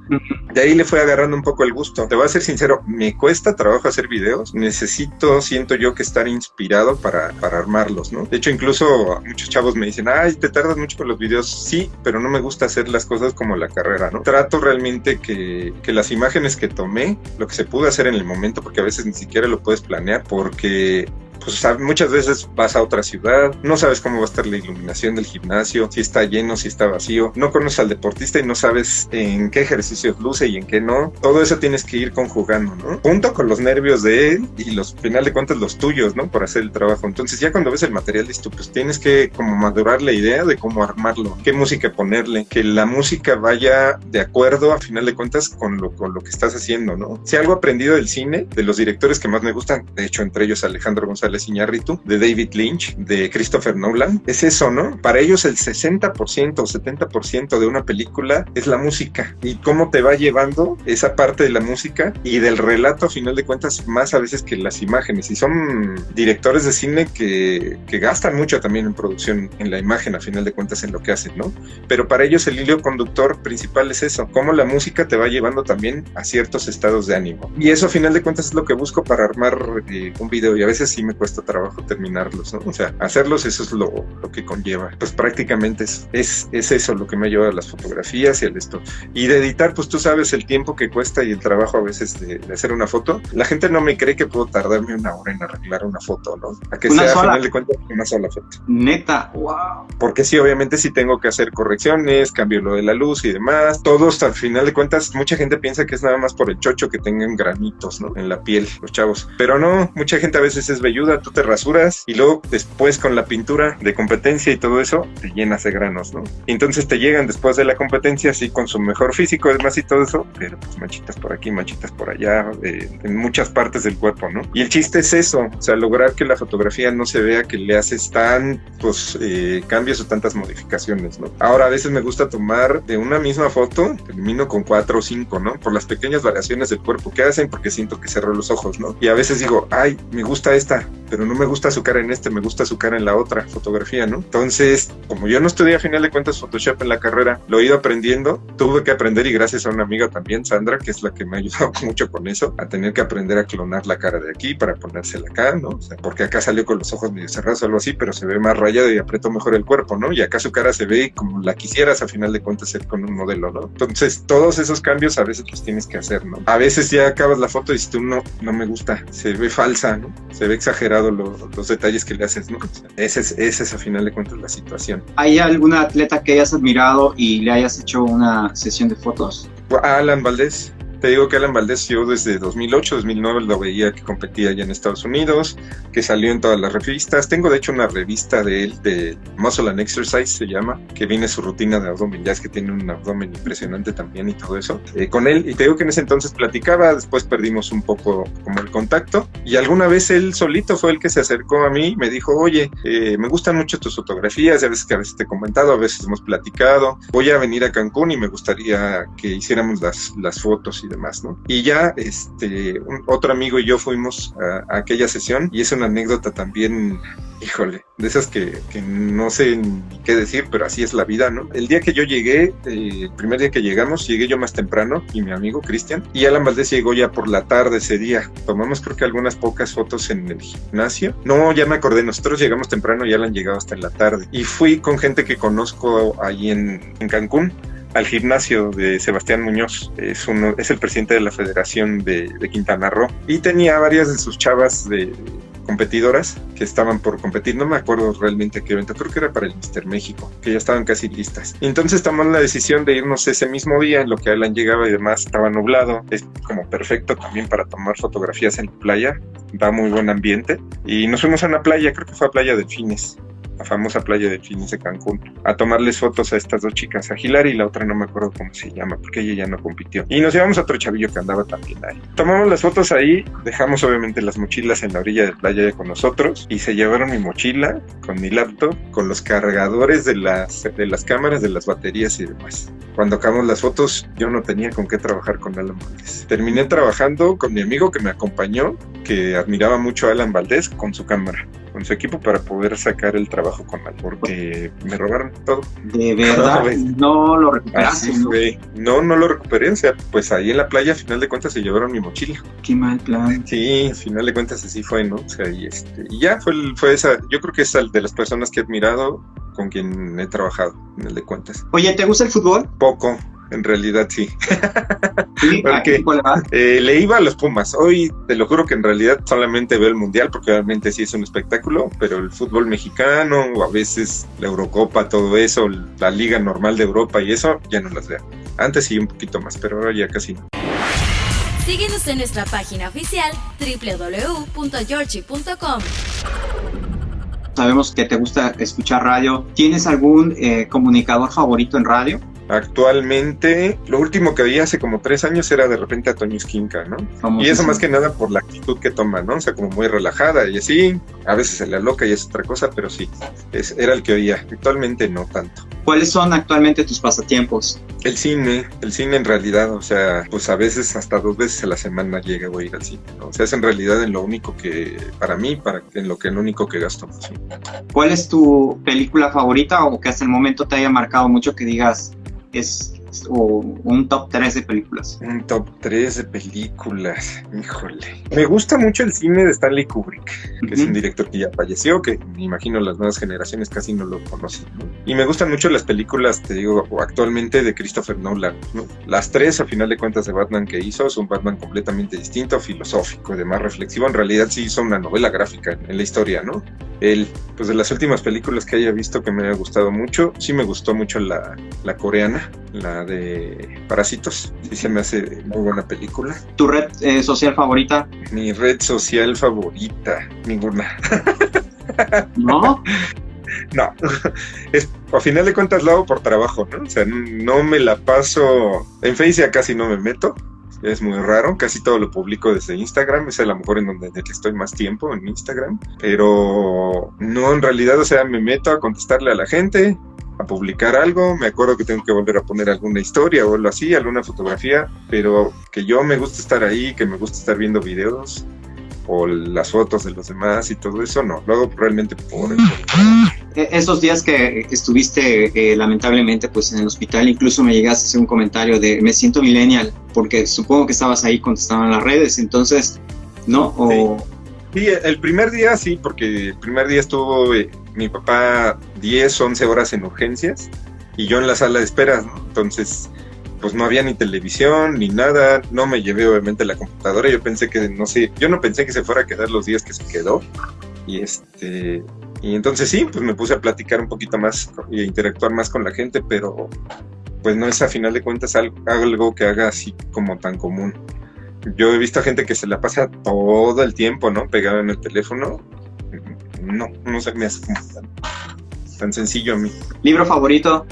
De ahí le fue agarrando un poco el gusto. Te voy a ser sincero, me cuesta trabajo hacer videos. Siento yo que estar inspirado para armarlos, ¿no? De hecho, incluso muchos chavos me dicen, ay, te tardas mucho con los videos. Sí, pero no me gusta hacer las cosas como la carrera, ¿no? Trato realmente que las imágenes que tomé, lo que se pudo hacer en el momento, porque a veces ni siquiera lo puedes planear, porque pues muchas veces vas a otra ciudad, no sabes cómo va a estar la iluminación del gimnasio, si está lleno, si está vacío, no conoces al deportista y no sabes en qué ejercicios luce y en qué no. Todo eso tienes que ir conjugando, ¿no? Junto con los nervios de él y los, final de cuentas, los tuyos, ¿no? Por hacer el trabajo. Entonces ya cuando ves el material listo, pues tienes que como madurar la idea de cómo armarlo, qué música ponerle, que la música vaya de acuerdo, a final de cuentas, con lo que estás haciendo, ¿no? Si algo aprendido del cine, de los directores que más me gustan, de hecho entre ellos Alejandro González Iñárritu, de David Lynch, de Christopher Nolan, es eso, ¿no? Para ellos el 60% o 70% de una película es la música y cómo te va llevando esa parte de la música y del relato, a final de cuentas, más a veces que las imágenes. Y son directores de cine que gastan mucho también en producción, en la imagen, a final de cuentas, en lo que hacen, ¿no? Pero para ellos el hilo conductor principal es eso, cómo la música te va llevando también a ciertos estados de ánimo. Y eso, a final de cuentas, es lo que busco para armar un video, y a veces sí me cuesta trabajo terminarlos, ¿no? O sea, hacerlos, eso es lo que conlleva. Pues prácticamente es eso lo que me lleva a las fotografías y al esto. Y de editar, pues tú sabes el tiempo que cuesta y el trabajo a veces de hacer una foto. La gente no me cree que puedo tardarme una hora en arreglar una foto, ¿no? A que sea, a final de cuentas, una sola foto. Neta, wow. Porque sí, obviamente sí tengo que hacer correcciones, cambio lo de la luz y demás. Todos, al final de cuentas, mucha gente piensa que es nada más por el chocho que tengan granitos, ¿no? En la piel, los chavos. Pero no, mucha gente a veces es velluda, tú te rasuras y luego después con la pintura de competencia y todo eso, te llenas de granos, ¿no? Y entonces te llegan después de la competencia así con su mejor físico, además y todo eso, pero pues manchitas por aquí, manchitas por allá, en muchas partes del cuerpo, ¿no? Y el chiste es eso, o sea, lograr que la fotografía no se vea que le haces tantos cambios o tantas modificaciones, ¿no? Ahora a veces me gusta tomar de una misma foto, termino con 4 o 5, ¿no? Por las pequeñas variaciones del cuerpo que hacen, porque siento que cerró los ojos, ¿no? Y a veces digo, ay, me gusta esta, pero no me gusta su cara en me gusta su cara en la otra fotografía, ¿no? Entonces, como yo no estudié a final de cuentas Photoshop en la carrera, lo he ido aprendiendo, tuve que aprender, y gracias a una amiga también, Sandra, que es la que me ha ayudado mucho con eso, a tener que aprender a clonar la cara de aquí para ponérsela acá, ¿no? O sea, porque acá salió con los ojos medio cerrados o algo así, pero se ve más rayado y aprieto mejor el cuerpo, ¿no? Y acá su cara se ve como la quisieras a final de cuentas ser con un modelo, ¿no? Entonces, todos esos cambios a veces los tienes que hacer, ¿no? A veces ya acabas la foto y dices tú, no me gusta, se ve falsa, ¿no? Se ve exagerado los detalles que le haces, ¿no? O sea, esa es a final de cuentas la situación. ¿Hay alguna atleta que hayas admirado y le hayas hecho una sesión de fotos? Alan Valdés. Te digo que Alan Valdés, yo desde 2008, 2009 lo veía que competía allá en Estados Unidos, que salió en todas las revistas. Tengo de hecho una revista de él, de Muscle and Exercise se llama, que viene su rutina de abdomen, ya es que tiene un abdomen impresionante también y todo eso, con él. Y te digo que en ese entonces platicaba, después perdimos un poco como el contacto, y alguna vez él solito fue el que se acercó a mí y me dijo, oye, me gustan mucho tus fotografías, ya ves que a veces te he comentado, a veces hemos platicado, voy a venir a Cancún y me gustaría que hiciéramos las fotos y demás, ¿no? Y ya otro amigo y yo fuimos a aquella sesión, y es una anécdota también, híjole, de esas que no sé ni qué decir, pero así es la vida, ¿no? El día que yo llegué, el primer día que llegamos, llegué yo más temprano y mi amigo Cristian, y Alan Valdés llegó ya por la tarde ese día. Tomamos creo que algunas pocas fotos en el gimnasio. No, ya me acordé, nosotros llegamos temprano y Alan llegaba hasta en la tarde. Y fui con gente que conozco ahí en Cancún, al gimnasio de Sebastián Muñoz, es el presidente de la Federación de Quintana Roo, y tenía varias de sus chavas de competidoras que estaban por competir, no me acuerdo realmente qué evento, creo que era para el Mister México, que ya estaban casi listas. Y entonces tomamos la decisión de irnos ese mismo día, en lo que Alan llegaba y demás, estaba nublado, es como perfecto también para tomar fotografías en la playa, da muy buen ambiente, y nos fuimos a una playa, creo que fue a Playa Delfines, la famosa playa de Delfines de Cancún, a tomarles fotos a estas dos chicas, a Hilary y la otra no me acuerdo cómo se llama, porque ella ya no compitió. Y nos llevamos a otro chavillo que andaba también ahí. Tomamos las fotos ahí, dejamos obviamente las mochilas en la orilla de playa con nosotros y se llevaron mi mochila con mi laptop, con los cargadores de las cámaras, de las baterías y demás. Cuando acabamos las fotos, yo no tenía con qué trabajar con Alan Valdés. Terminé trabajando con mi amigo que me acompañó, que admiraba mucho a Alan Valdés, con su cámara, con su equipo, para poder sacar el trabajo con él, porque me robaron todo. ¿De verdad? ¿No lo recuperaste? No lo recuperé, o sea, pues ahí en la playa, a final de cuentas, se llevaron mi mochila. Qué mal plan. Sí, al final de cuentas así fue, ¿no? O sea, y ya fue esa, yo creo que es de las personas que he admirado, con quien he trabajado, en final de cuentas. Oye, ¿te gusta el fútbol? Poco. En realidad sí. ¿Sí? ¿A qué equipo le vas? Le iba a los Pumas. Hoy te lo juro que en realidad solamente veo el Mundial, porque obviamente sí es un espectáculo, pero el fútbol mexicano, o a veces la Eurocopa, todo eso, la Liga Normal de Europa y eso, ya no las veo. Antes sí un poquito más, pero ahora ya casi no. Síguenos en nuestra página oficial www.georgie.com. Sabemos que te gusta escuchar radio. ¿Tienes algún comunicador favorito en radio? Actualmente, lo último que veía hace como 3 años era de repente a Toño Esquinca, ¿no? Y eso más que nada por la actitud que toma, ¿no? O sea, como muy relajada y así, a veces se le aloca y es otra cosa, pero sí, era el que oía. Actualmente no tanto. ¿Cuáles son actualmente tus pasatiempos? El cine en realidad, o sea, pues a veces hasta 2 veces a la semana llega a ir al cine, ¿no? O sea, es en realidad en lo único que, para mí, en lo único que gasto. ¿Sí? ¿Cuál es tu película favorita o que hasta el momento te haya marcado mucho que digas es un top 3 de películas? Un top 3 de películas, híjole. Me gusta mucho el cine de Stanley Kubrick, que es un director que ya falleció, que me imagino las nuevas generaciones casi no lo conocen, ¿no? Y me gustan mucho las películas, te digo, actualmente de Christopher Nolan, ¿no? Las 3, a final de cuentas, de Batman que hizo, es un Batman completamente distinto, filosófico, de más reflexivo. En realidad sí hizo una novela gráfica en la historia, ¿no? Pues de las últimas películas que haya visto que me haya gustado mucho, sí me gustó mucho la coreana, la de Parásitos, sí se me hace muy buena película. ¿Tu red social favorita? Mi red social favorita, ninguna. ¿No? No, a final de cuentas lo hago por trabajo, ¿no? O sea, no me la paso, en Facebook ya casi no me meto. Es muy raro, casi todo lo publico desde Instagram, es a lo mejor en donde estoy más tiempo, en Instagram, pero no, en realidad, o sea, me meto a contestarle a la gente, a publicar algo, me acuerdo que tengo que volver a poner alguna historia o algo así, alguna fotografía, pero que yo me gusta estar ahí, que me gusta estar viendo videos o las fotos de los demás y todo eso, no, lo hago realmente por eso. Esos días que estuviste lamentablemente pues en el hospital, incluso me llegaste a hacer un comentario de me siento millennial, porque supongo que estabas ahí contestando en las redes, entonces, ¿no? Sí, el primer día sí, porque el primer día estuvo mi papá 10, 11 horas en urgencias y yo en la sala de espera, ¿no? Entonces pues no había ni televisión ni nada, no me llevé obviamente la computadora, yo pensé que, no sé, yo no pensé que se fuera a quedar los días que se quedó y entonces sí, pues me puse a platicar un poquito más y a interactuar más con la gente, pero pues no es a final de cuentas algo que haga así como tan común. Yo he visto a gente que se la pasa todo el tiempo, ¿no? Pegado en el teléfono, no se me hace como tan sencillo a mí. ¿Libro favorito?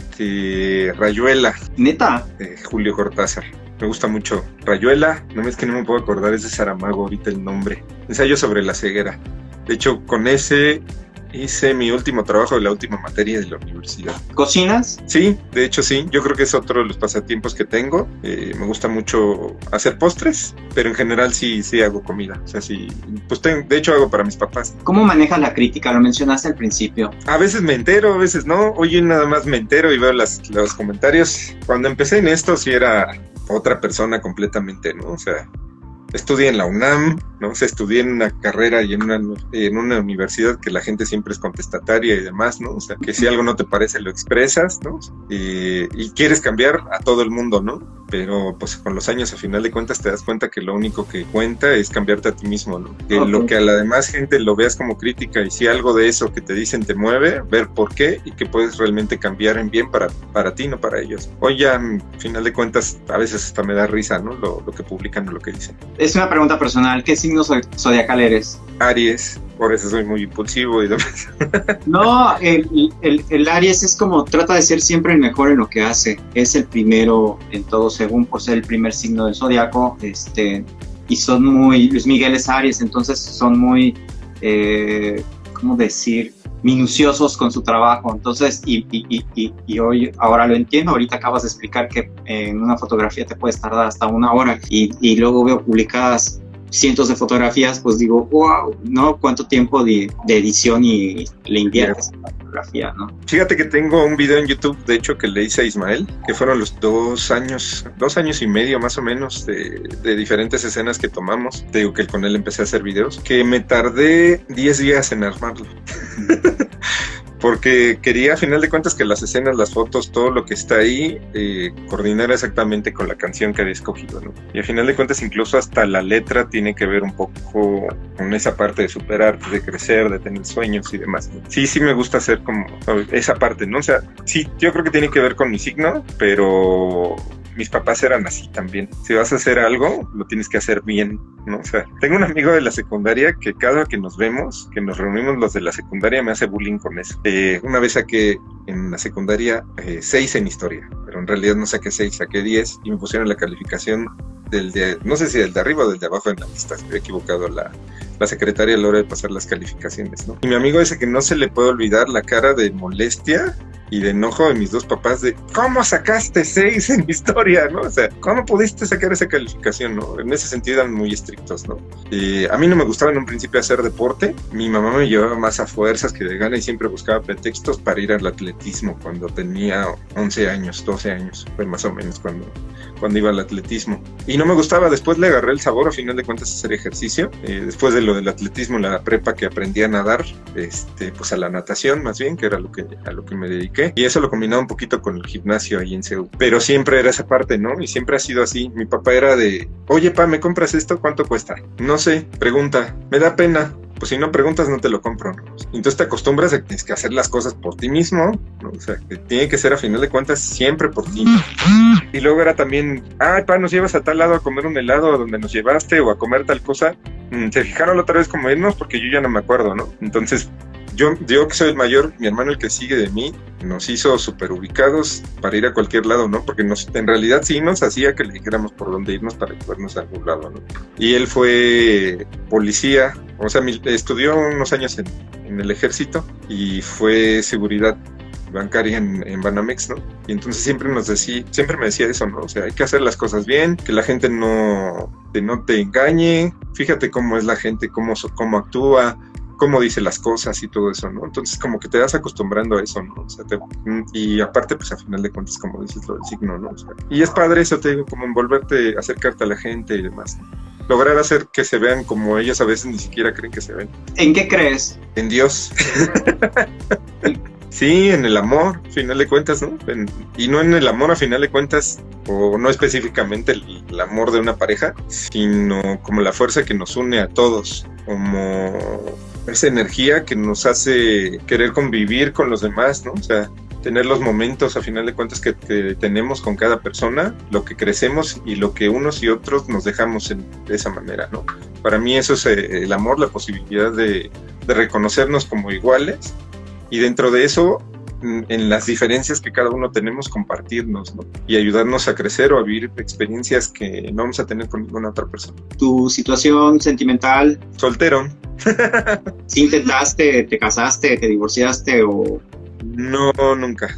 Rayuela. ¿Neta? De Julio Cortázar. Me gusta mucho Rayuela, es que no me puedo acordar, es de Saramago ahorita el nombre. Ensayo sobre la ceguera. De hecho, con ese hice mi último trabajo de la última materia de la universidad. ¿Cocinas? Sí, de hecho sí, yo creo que es otro de los pasatiempos que tengo. Me gusta mucho hacer postres, pero en general sí hago comida. O sea, sí, pues de hecho hago para mis papás. ¿Cómo manejas la crítica? Lo mencionaste al principio. A veces me entero, a veces no. Hoy nada más me entero y veo los comentarios. Cuando empecé en esto sí era otra persona completamente, ¿no? O sea, estudié en la UNAM, ¿no? O sea, estudié en una carrera y en una universidad que la gente siempre es contestataria y demás, ¿no? O sea, que si algo no te parece lo expresas, ¿no? Y quieres cambiar a todo el mundo, ¿no? Pero pues con los años, a final de cuentas, te das cuenta que lo único que cuenta es cambiarte a ti mismo, ¿no? Que lo que a la demás gente lo veas como crítica y si algo de eso que te dicen te mueve, ver por qué y que puedes realmente cambiar en bien para ti, no para ellos. Hoy ya, a final de cuentas, a veces hasta me da risa, ¿no? Lo que publican o lo que dicen. Es una pregunta personal. ¿Qué significa signo zodiacal eres? Aries, por eso soy muy impulsivo y demás. No, el Aries es como, trata de ser siempre el mejor en lo que hace. Es el primero en todo, según por ser el primer signo del zodiaco. Y son muy, Luis Miguel es Aries, entonces son muy, ¿cómo decir? Minuciosos con su trabajo. Entonces, y hoy, ahora lo entiendo. Ahorita acabas de explicar que en una fotografía te puedes tardar hasta 1 hora y luego veo publicadas cientos de fotografías, pues digo, wow, ¿no? ¿Cuánto tiempo de edición y le inviertes a la fotografía, ¿no? Fíjate que tengo un video en YouTube, de hecho, que le hice a Ismael, que fueron los 2 años y medio más o menos de diferentes escenas que tomamos. Te digo que con él empecé a hacer videos, que me tardé 10 días en armarlo. Porque quería, a final de cuentas, que las escenas, las fotos, todo lo que está ahí, coordinara exactamente con la canción que había escogido, ¿no? Y a final de cuentas, incluso hasta la letra tiene que ver un poco con esa parte de superarte, de crecer, de tener sueños y demás, ¿no? Sí me gusta hacer como esa parte, ¿no? O sea, sí, yo creo que tiene que ver con mi signo, pero mis papás eran así también. Si vas a hacer algo, lo tienes que hacer bien, ¿no? O sea, tengo un amigo de la secundaria que cada que nos vemos, que nos reunimos los de la secundaria, me hace bullying con eso. Una vez saqué en la secundaria 6 en historia, pero en realidad no saqué 6, saqué 10 y me pusieron la calificación no sé si del de arriba o del de abajo en la lista, se había equivocado la secretaria a la hora de pasar las calificaciones, ¿no? Y mi amigo ese, que no se le puede olvidar la cara de molestia y de enojo de mis 2 papás de ¿cómo sacaste 6 en historia, no? O sea, ¿cómo pudiste sacar esa calificación, no? En ese sentido eran muy estrictos, ¿no? A mí no me gustaba en un principio hacer deporte. Mi mamá me llevaba más a fuerzas que de gana y siempre buscaba pretextos para ir al atletismo cuando tenía 11 años, 12 años, fue más o menos cuando iba al atletismo. Y no me gustaba, después le agarré el sabor, a final de cuentas, a hacer ejercicio. Después de lo del atletismo en la prepa, que aprendí a nadar, pues a la natación más bien, que era a lo que me dediqué. Y eso lo combinaba un poquito con el gimnasio ahí en CEU. Pero siempre era esa parte, ¿no? Y siempre ha sido así. Mi papá era de, oye, pa, ¿me compras esto? ¿Cuánto cuesta? No sé, pregunta. Me da pena. Pues si no preguntas, no te lo compro, ¿no? Entonces te acostumbras a que tienes que hacer las cosas por ti mismo, ¿no? O sea, que tiene que ser a final de cuentas siempre por ti. Y luego era también, ay, pa, nos llevas a tal lado a comer un helado a donde nos llevaste o a comer tal cosa. Se fijaron la otra vez como irnos porque yo ya no me acuerdo, ¿no? Entonces, yo que soy el mayor, mi hermano el que sigue de mí, nos hizo súper ubicados para ir a cualquier lado, ¿no? Porque en realidad sí nos hacía que le dijéramos por dónde irnos para llevarnos a algún lado, ¿no? Y él fue policía, o sea, estudió unos años en el ejército y fue seguridad bancaria en Banamex, ¿no? Y entonces siempre me decía eso, ¿no? O sea, hay que hacer las cosas bien, que la gente no te engañe, fíjate cómo es la gente, cómo actúa, cómo dice las cosas y todo eso, ¿no? Entonces como que te vas acostumbrando a eso, ¿no? O sea, y aparte, pues a final de cuentas, como dices, lo del signo, ¿no? O sea, y es padre eso, te digo, como envolverte, acercarte a la gente y demás, ¿no? Lograr hacer que se vean como ellos a veces ni siquiera creen que se ven. ¿En qué crees? En Dios. Sí, en el amor, a final de cuentas, ¿no? Y no en el amor, a final de cuentas, o no específicamente el amor de una pareja, sino como la fuerza que nos une a todos, como esa energía que nos hace querer convivir con los demás, ¿no? O sea, tener los momentos, a final de cuentas, que tenemos con cada persona, lo que crecemos y lo que unos y otros nos dejamos de esa manera, ¿no? Para mí eso es el amor, la posibilidad de reconocernos como iguales y dentro de eso, en las diferencias que cada uno tenemos, compartirnos, ¿no? Y ayudarnos a crecer o a vivir experiencias que no vamos a tener con ninguna otra persona. ¿Tu situación sentimental? Soltero. ¿Sí intentaste, te casaste, te divorciaste o...? No, nunca.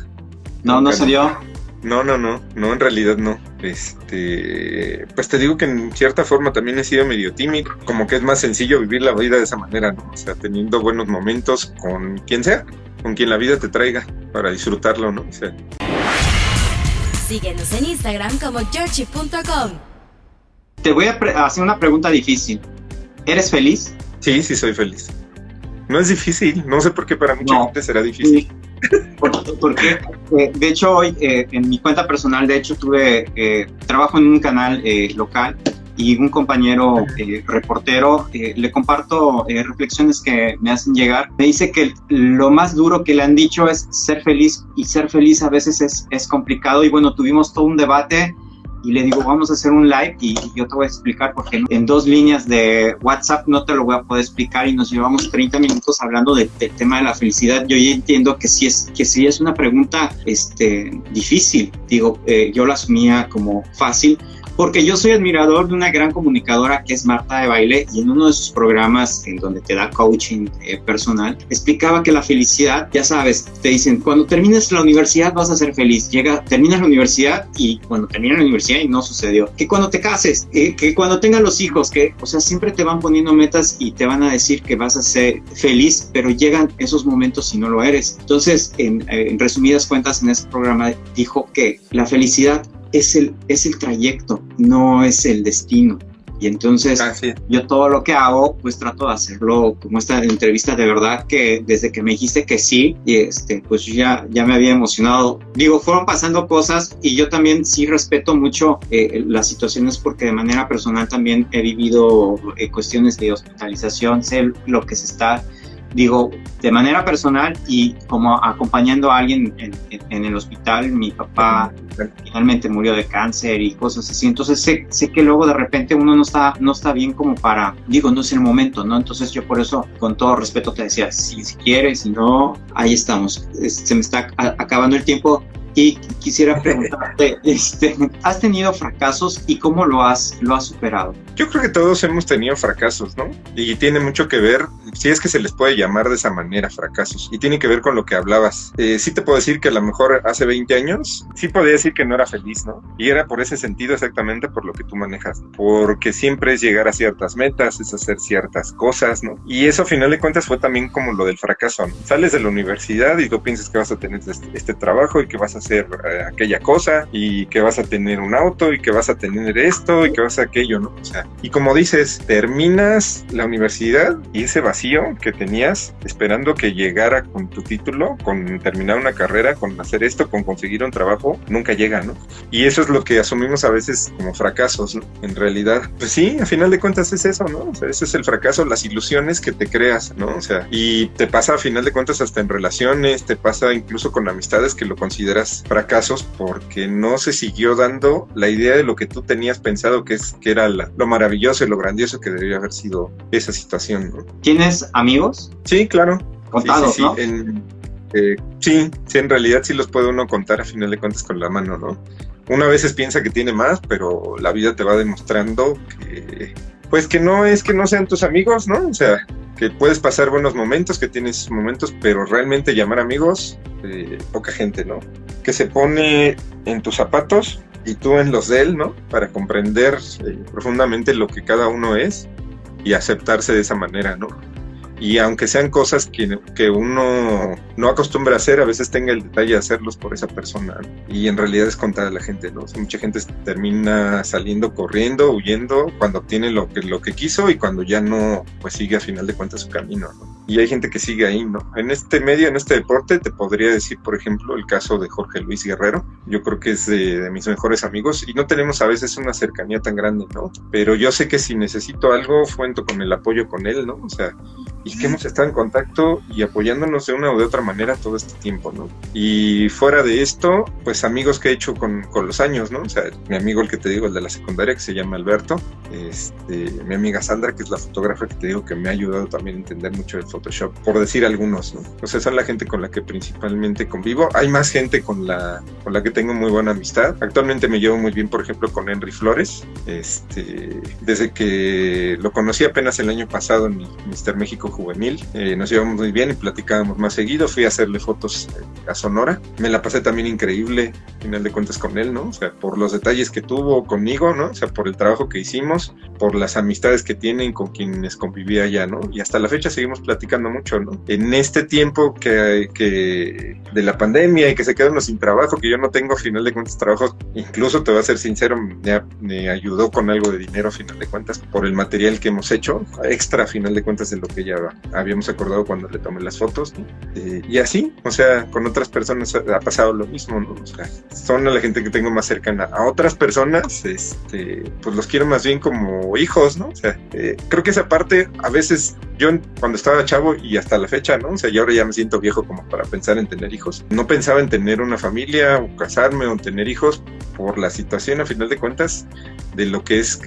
¿No se dio? No, en realidad no. Pues te digo que en cierta forma también he sido medio tímido, como que es más sencillo vivir la vida de esa manera, ¿no? O sea, teniendo buenos momentos con quien sea, con quien la vida te traiga, para disfrutarlo, ¿no? O sea. Síguenos en Instagram como georgie.com. Te voy a hacer una pregunta difícil. ¿Eres feliz? Sí, soy feliz. No es difícil, no sé por qué para mucha gente será difícil. Porque de hecho hoy en mi cuenta personal, de hecho trabajo en un canal local y un compañero reportero, le comparto reflexiones que me hacen llegar. Me dice que lo más duro que le han dicho es ser feliz, y ser feliz a veces es complicado. Y bueno, tuvimos todo un debate y le digo, vamos a hacer un live y yo te voy a explicar porque en 2 líneas de WhatsApp no te lo voy a poder explicar y nos llevamos 30 minutos hablando del tema de la felicidad. Yo ya entiendo que sí es una pregunta difícil. Digo, yo la asumía como fácil, porque yo soy admirador de una gran comunicadora que es Marta de Baile, y en uno de sus programas en donde te da coaching personal, explicaba que la felicidad, ya sabes, te dicen, cuando termines la universidad vas a ser feliz, terminas la universidad y cuando terminas la universidad y no sucedió, que cuando te cases, que cuando tengas los hijos, o sea, siempre te van poniendo metas y te van a decir que vas a ser feliz, pero llegan esos momentos y no lo eres. Entonces, en resumidas cuentas, en ese programa dijo que la felicidad es el trayecto, no es el destino. Y entonces yo todo lo que hago, pues trato de hacerlo como esta entrevista. De verdad que desde que me dijiste que sí, pues ya me había emocionado. Digo, fueron pasando cosas y yo también sí respeto mucho las situaciones, porque de manera personal también he vivido cuestiones de hospitalización, sé lo que se está... Digo, de manera personal y como acompañando a alguien en el hospital. Mi papá finalmente murió de cáncer y cosas así. Entonces sé que luego de repente uno no está bien como para, digo, no es el momento, ¿no? Entonces yo por eso, con todo respeto, te decía, si quieres, si no, ahí estamos. Se me está acabando el tiempo. Y quisiera preguntarte, ¿has tenido fracasos y cómo lo has superado? Yo creo que todos hemos tenido fracasos, ¿no? Y tiene mucho que ver, si es que se les puede llamar de esa manera, fracasos. Y tiene que ver con lo que hablabas. Sí te puedo decir que a lo mejor hace 20 años, sí podía decir que no era feliz, ¿no? Y era por ese sentido exactamente por lo que tú manejas. Porque siempre es llegar a ciertas metas, es hacer ciertas cosas, ¿no? Y eso, a final de cuentas, fue también como lo del fracaso, ¿no? Sales de la universidad y tú piensas que vas a tener este trabajo y que vas a hacer aquella cosa y que vas a tener un auto y que vas a tener esto y que vas a aquello, ¿no? O sea, y como dices, terminas la universidad y ese vacío que tenías esperando que llegara con tu título, con terminar una carrera, con hacer esto, con conseguir un trabajo, nunca llega, ¿no? Y eso es lo que asumimos a veces como fracasos, ¿no? En realidad, pues sí, a final de cuentas es eso, ¿no? O sea, ese es el fracaso, las ilusiones que te creas, ¿no? O sea, y te pasa a final de cuentas hasta en relaciones, te pasa incluso con amistades que lo consideras fracasos porque no se siguió dando la idea de lo que tú tenías pensado que era lo maravilloso y lo grandioso que debería haber sido esa situación, ¿no? ¿Tienes amigos? Sí, claro. Contados, sí, ¿no? Sí, en realidad sí los puede uno contar a final de cuentas con la mano, ¿no? Uno a veces piensa que tiene más, pero la vida te va demostrando que no es que no sean tus amigos, ¿no? O sea, que puedes pasar buenos momentos, que tienes momentos, pero realmente llamar amigos, poca gente, ¿no? Que se pone en tus zapatos y tú en los de él, ¿no? Para comprender profundamente lo que cada uno es y aceptarse de esa manera, ¿no? Y aunque sean cosas que uno no acostumbra a hacer, a veces tenga el detalle de hacerlos por esa persona, ¿no? Y en realidad es contada la gente, ¿no? O sea, mucha gente termina saliendo corriendo, huyendo, cuando obtiene lo que quiso y cuando ya no, pues sigue a final de cuentas su camino, ¿no? Y hay gente que sigue ahí, ¿no? En este medio, en este deporte, te podría decir, por ejemplo, el caso de Jorge Luis Guerrero. Yo creo que es de mis mejores amigos y no tenemos a veces una cercanía tan grande, ¿no? Pero yo sé que si necesito algo, cuento con el apoyo con él, ¿no? O sea, y que hemos estado en contacto y apoyándonos de una o de otra manera todo este tiempo, ¿no? Y fuera de esto, pues amigos que he hecho con los años, ¿no? O sea, mi amigo, el que te digo, el de la secundaria, que se llama Alberto, mi amiga Sandra, que es la fotógrafa que te digo que me ha ayudado también a entender mucho el Photoshop, por decir algunos, ¿no? O sea, son la gente con la que principalmente convivo. Hay más gente con la que tengo muy buena amistad. Actualmente me llevo muy bien, por ejemplo, con Henry Flores, desde que lo conocí apenas el año pasado en Mr. México Juvenil, nos llevamos muy bien y platicábamos más seguido. Fui a hacerle fotos a Sonora, me la pasé también increíble, al final de cuentas, con él, ¿no? O sea, por los detalles que tuvo conmigo, ¿no? O sea, por el trabajo que hicimos, por las amistades que tienen con quienes convivía allá, ¿no? Y hasta la fecha seguimos platicando mucho, ¿no? En este tiempo que de la pandemia y que se quedan sin trabajo, que yo no tengo a final de cuentas trabajo, incluso te voy a ser sincero, me ayudó con algo de dinero a final de cuentas por el material que hemos hecho, extra a final de cuentas de lo que ya habíamos acordado cuando le tomé las fotos, ¿no? Y así, o sea, con otras personas ha pasado lo mismo, ¿no? O sea, son a la gente que tengo más cercana. A otras personas, pues los quiero más bien como hijos, ¿no? O sea, creo que esa parte a veces Yo cuando estaba chavo y hasta la fecha, ¿no? O sea, yo ahora ya me siento viejo como para pensar en tener hijos. No pensaba en tener una familia o casarme o tener hijos por la situación, a final de cuentas, de lo que es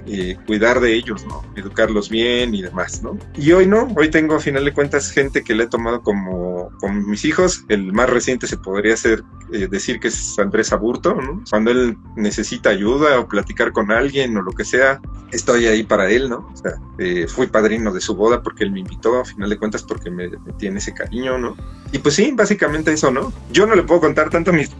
cuidar de ellos, ¿no? Educarlos bien y demás, ¿no? Y hoy no, hoy tengo a final de cuentas gente que le he tomado como mis hijos. El más reciente se podría decir que es Andrés Aburto, ¿no? Cuando él necesita ayuda o platicar con alguien o lo que sea, estoy ahí para él, ¿no? O sea, fui padrino de su boda porque él me invitó, a final de cuentas porque me tiene ese cariño, ¿no? Y pues sí, básicamente eso, ¿no? Yo no le puedo contar tanto mis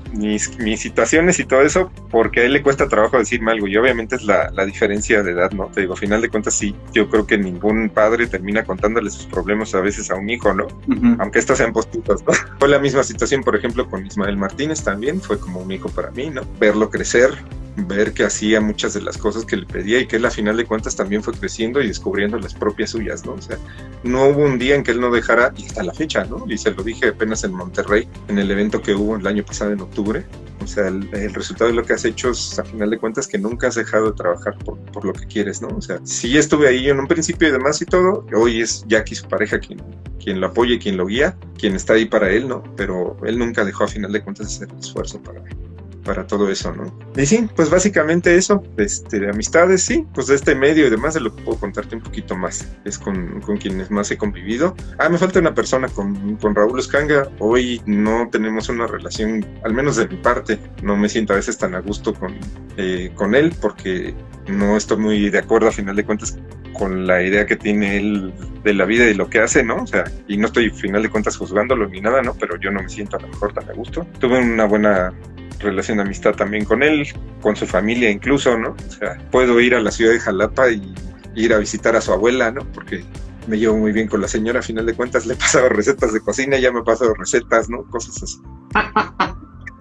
situaciones y todo eso porque a él le cuesta trabajo decirme algo y obviamente es la diferencia de edad, ¿no? Te digo, a final de cuentas sí, yo creo que ningún padre termina contándole sus problemas a veces a un hijo, ¿no? Uh-huh. Aunque estos sean postitos, ¿no? Fue la misma situación, por ejemplo, con Ismael Martínez también, fue como un hijo para mí, ¿no? Verlo crecer, ver que hacía muchas de las cosas que le pedía y que él a final de cuentas también fue creciendo y descubriendo las propias suyas, ¿no? O sea, no hubo un día en que él no dejara, y hasta la fecha, ¿no? Y se lo dije apenas en Monterrey, en el evento que hubo el año pasado en octubre. O sea, el resultado de lo que has hecho es, a final de cuentas, que nunca has dejado de trabajar por lo que quieres, ¿no? O sea, sí estuve ahí en un principio y demás y todo, hoy es Jackie, su pareja, quien lo apoya y quien lo guía, quien está ahí para él, ¿no? Pero él nunca dejó, a final de cuentas, de hacer el esfuerzo para todo eso, ¿no? Y sí, pues básicamente eso, de amistades, sí, pues de este medio y demás, de lo que puedo contarte un poquito más, es con quienes más he convivido. Me falta una persona con Raúl Uscanga. Hoy no tenemos una relación, al menos de mi parte, no me siento a veces tan a gusto con él, porque no estoy muy de acuerdo, a final de cuentas, con la idea que tiene él de la vida y lo que hace, ¿no? O sea, y no estoy, a final de cuentas, juzgándolo ni nada, ¿no? Pero yo no me siento a lo mejor tan a gusto. Tuve una buena relación de amistad también con él, con su familia incluso, ¿no? O sea, puedo ir a la ciudad de Jalapa y ir a visitar a su abuela, ¿no? Porque me llevo muy bien con la señora, a final de cuentas le he pasado recetas de cocina, ya me he pasado recetas, ¿no? Cosas así.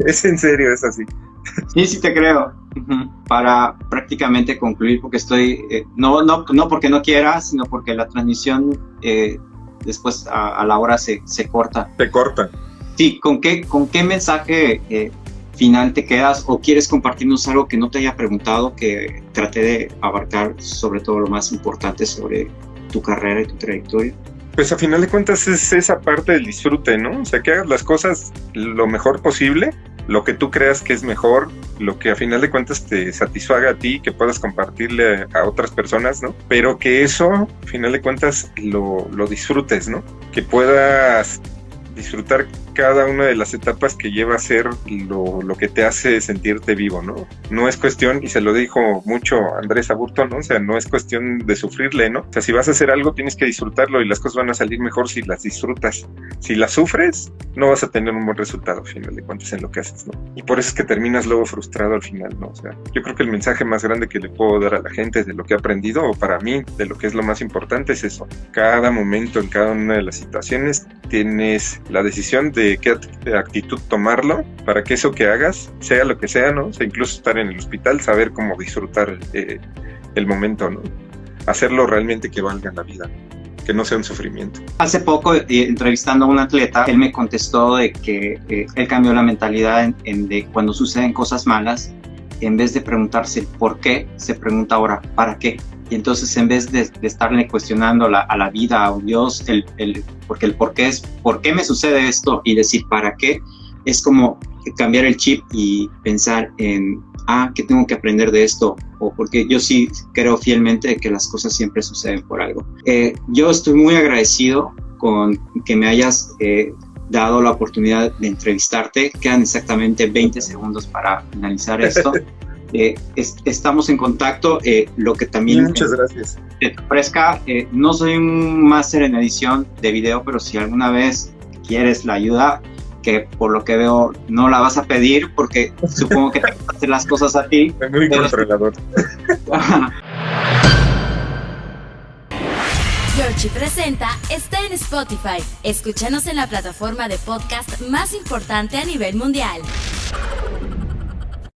Es en serio, es así. Sí te creo. Para prácticamente concluir, porque estoy, no porque no quiera, sino porque la transmisión después a la hora se corta. Se corta. Sí, ¿con qué mensaje final te quedas o quieres compartirnos algo que no te haya preguntado, que traté de abarcar sobre todo lo más importante sobre tu carrera y tu trayectoria? Pues a final de cuentas es esa parte del disfrute, ¿no? O sea, que hagas las cosas lo mejor posible, lo que tú creas que es mejor, lo que a final de cuentas te satisfaga a ti, que puedas compartirle a otras personas, ¿no? Pero que eso, a final de cuentas, lo disfrutes, ¿no? Que puedas disfrutar cada una de las etapas que lleva a ser lo que te hace sentirte vivo, ¿no? No es cuestión, y se lo dijo mucho Andrés Aburto, ¿no? O sea, no es cuestión de sufrirle, ¿no? O sea, si vas a hacer algo tienes que disfrutarlo y las cosas van a salir mejor si las disfrutas. Si las sufres, no vas a tener un buen resultado, al final de cuentas, en lo que haces, ¿no? Y por eso es que terminas luego frustrado al final, ¿no? O sea, yo creo que el mensaje más grande que le puedo dar a la gente de lo que he aprendido, o para mí, de lo que es lo más importante, es eso. Cada momento, en cada una de las situaciones, tienes la decisión de qué actitud tomarlo para que eso que hagas, sea lo que sea, ¿no? O sea, incluso estar en el hospital, saber cómo disfrutar el momento, ¿no? Hacerlo realmente que valga la vida, que no sea un sufrimiento. Hace poco, entrevistando a un atleta, él me contestó de que él cambió la mentalidad de cuando suceden cosas malas, en vez de preguntarse el por qué, se pregunta ahora, ¿para qué? Y entonces, en vez de estarle cuestionando a la vida, a Dios, porque el por qué es, ¿por qué me sucede esto? Y decir, ¿para qué? Es como cambiar el chip y pensar en, ¿qué tengo que aprender de esto? O porque yo sí creo fielmente que las cosas siempre suceden por algo. Yo estoy muy agradecido con que me hayas dado la oportunidad de entrevistarte. Quedan exactamente 20 segundos para finalizar esto. Estamos en contacto, lo que también muchas gracias. Te ofrezca, no soy un máster en edición de video, pero si alguna vez quieres la ayuda, que por lo que veo no la vas a pedir porque supongo que te vas a hacer las cosas a ti. Es muy controlador. Georgie Presenta está en Spotify. Escúchanos en la plataforma de podcast más importante a nivel mundial.